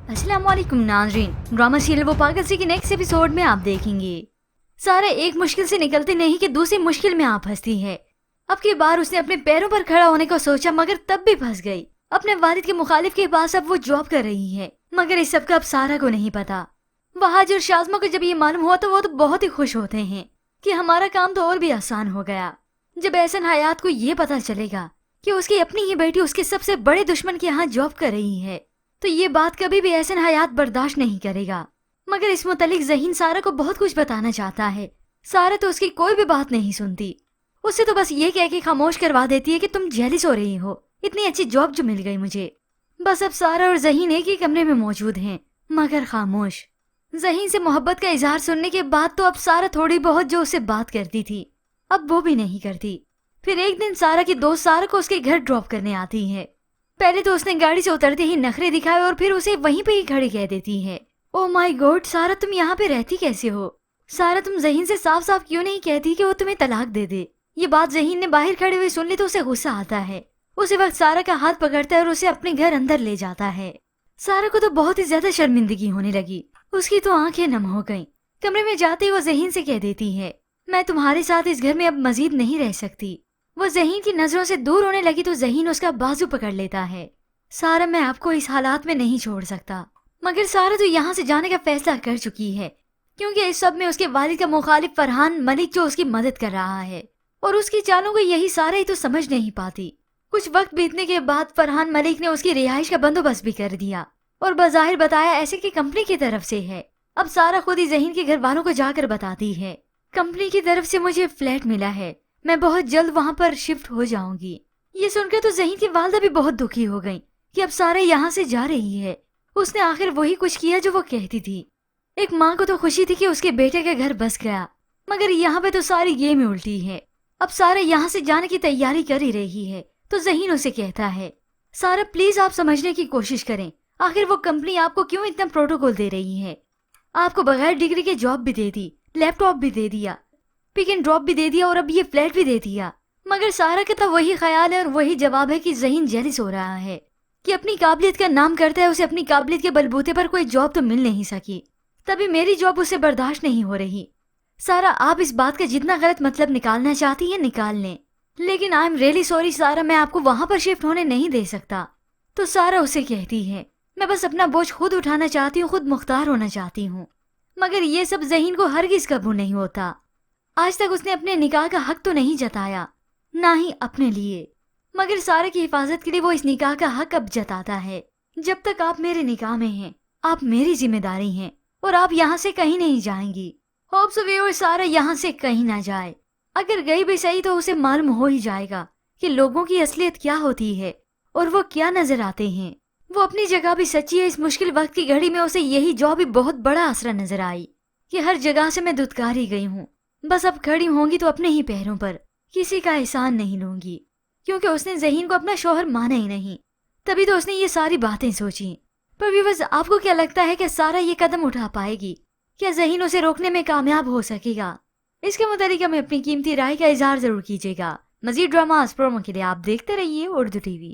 अस्सलाम वालेकुम नाज़रीन, ड्रामा सीरियल वो पागल सी के नेक्स्ट एपिसोड में आप देखेंगे सारा एक मुश्किल से निकलते नहीं कि दूसरी मुश्किल में आ फंसती है। अब की बार उसने अपने पैरों पर खड़ा होने को सोचा मगर तब भी फंस गई। अपने वालिद के मुखालिफ के पास अब वो जॉब कर रही है मगर इस सब का अब सारा को नहीं पता। वहाज और शाज़मा को जब ये मालूम हुआ तो वो तो बहुत ही खुश होते हैं कि हमारा काम तो और भी आसान हो गया। जब एहसन हयात को ये पता चलेगा कि उसकी अपनी ही बेटी उसके सबसे बड़े दुश्मन के यहाँ जॉब कर रही है तो ये बात कभी भी एहसन हयात बर्दाश्त नहीं करेगा। मगर इस मुतालिक ज़हीन सारा को बहुत कुछ बताना चाहता है। सारा तो उसकी कोई भी बात नहीं सुनती, उससे तो बस ये कह के खामोश करवा देती है कि तुम जेलिस हो रही हो, इतनी अच्छी जॉब जो मिल गई मुझे। बस अब सारा और ज़हीन एक ही कमरे में मौजूद हैं मगर खामोश। ज़हीन से मोहब्बत का इजहार सुनने के बाद तो अब सारा थोड़ी बहुत जो उससे बात करती थी अब वो भी नहीं करती। फिर एक दिन सारा की दोस्त सारा को उसके घर ड्रॉप करने आती है। पहले तो उसने गाड़ी से उतरते ही नखरे दिखाए और फिर उसे वहीं पे ही खड़ी कह देती है, ओ माय गॉड सारा तुम यहाँ पे रहती कैसे हो? सारा तुम ज़हीन से साफ साफ क्यों नहीं कहती कि वो तुम्हें तलाक दे दे? ये बात ज़हीन ने बाहर खड़े हुए सुन ली तो उसे गुस्सा आता है। उसी वक्त सारा का हाथ पकड़ता है और उसे अपने घर अंदर ले जाता है। सारा को तो बहुत ही ज्यादा शर्मिंदगी होने लगी, उसकी तो आंखें नम हो गईं। कमरे में जाते ही वो ज़हीन से कह देती है, मैं तुम्हारे साथ इस घर में अब मजीद नहीं रह सकती। वो ज़हीन की नजरों से दूर होने लगी तो ज़हीन उसका बाजू पकड़ लेता है। सारा मैं आपको इस हालात में नहीं छोड़ सकता। मगर सारा तो यहाँ से जाने का फैसला कर चुकी है क्योंकि इस सब में उसके वालिद का मुखालिफ फरहान मलिक जो उसकी मदद कर रहा है और उसकी चालों को यही सारा ही तो समझ नहीं पाती। कुछ वक्त बीतने के बाद फरहान मलिक ने उसकी रिहाइश का बंदोबस्त भी कर दिया और बज़ाहिर बताया ऐसे कि कंपनी की तरफ से है। अब सारा खुद ही ज़हीन के घर वालों को जाकर बताती है, कंपनी की तरफ से मुझे फ्लैट मिला है, मैं बहुत जल्द वहाँ पर शिफ्ट हो जाऊंगी। ये सुनकर तो ज़हीन की वालदा भी बहुत दुखी हो गई कि अब सारा यहाँ से जा रही है। उसने आखिर वही कुछ किया जो वो कहती थी। एक माँ को तो खुशी थी कि उसके बेटे का घर बस गया मगर यहाँ पे तो सारी गेम ही उल्टी है। अब सारा यहाँ से जाने की तैयारी कर ही रही है तो ज़हीन उसे कहता है, सारा प्लीज आप समझने की कोशिश करें, आखिर वो कंपनी आपको क्यों इतना प्रोटोकॉल दे रही है? आपको बगैर डिग्री के जॉब भी दे दी, लैपटॉप भी दे दिया, पिक एंड ड्रॉप भी दे दिया और अब ये फ्लैट भी दे दिया। मगर सारा का तो वही ख्याल है और वही जवाब है कि ज़हीन जेलिस हो रहा है कि अपनी काबिलियत का नाम करता है, उसे अपनी काबिलियत के बलबूते पर कोई जॉब तो मिल नहीं सकी, तभी मेरी जॉब उसे बर्दाश्त नहीं हो रही। सारा आप इस बात का जितना गलत मतलब निकालना चाहती है निकाल लें, लेकिन आई एम रियली सॉरी सारा, मैं आपको वहां पर शिफ्ट होने नहीं दे सकता। तो सारा उसे कहती है, मैं बस अपना बोझ खुद उठाना चाहती हूँ, खुद मुख्तार होना चाहती हूँ। मगर ये सब ज़हीन को हरगिज कबूल नहीं होता। आज तक उसने अपने निकाह का हक तो नहीं जताया, ना ही अपने लिए, मगर सारा की हिफाजत के लिए वो इस निकाह का हक अब जताता है। जब तक आप मेरे निकाह में हैं, आप मेरी जिम्मेदारी हैं और आप यहाँ से कहीं नहीं जाएंगी। होप सो व्यूअर सारा यहाँ से कहीं ना जाए, अगर गई भी सही तो उसे मालूम हो ही जाएगा कि लोगों की असलियत क्या होती है और वो क्या नजर आते हैं। वो अपनी जगह भी सच्ची है, इस मुश्किल वक्त की घड़ी में उसे यही जॉब भी बहुत बड़ा आसरा नजर आई कि हर जगह से मैं दुत्कारी गई हूँ, बस अब खड़ी होंगी तो अपने ही पैरों पर, किसी का एहसान नहीं लूंगी। क्योंकि उसने ज़हीन को अपना शौहर माना ही नहीं, तभी तो उसने ये सारी बातें सोची। पर व्यूअर्स आपको क्या लगता है कि सारा ये कदम उठा पाएगी? क्या ज़हीन उसे रोकने में कामयाब हो सकेगा? इसके मुतालिक हमें अपनी कीमती राय का इजहार जरूर कीजिएगा। मजीद ड्रामास प्रोमो के लिए आप देखते रहिए उर्दू टीवी।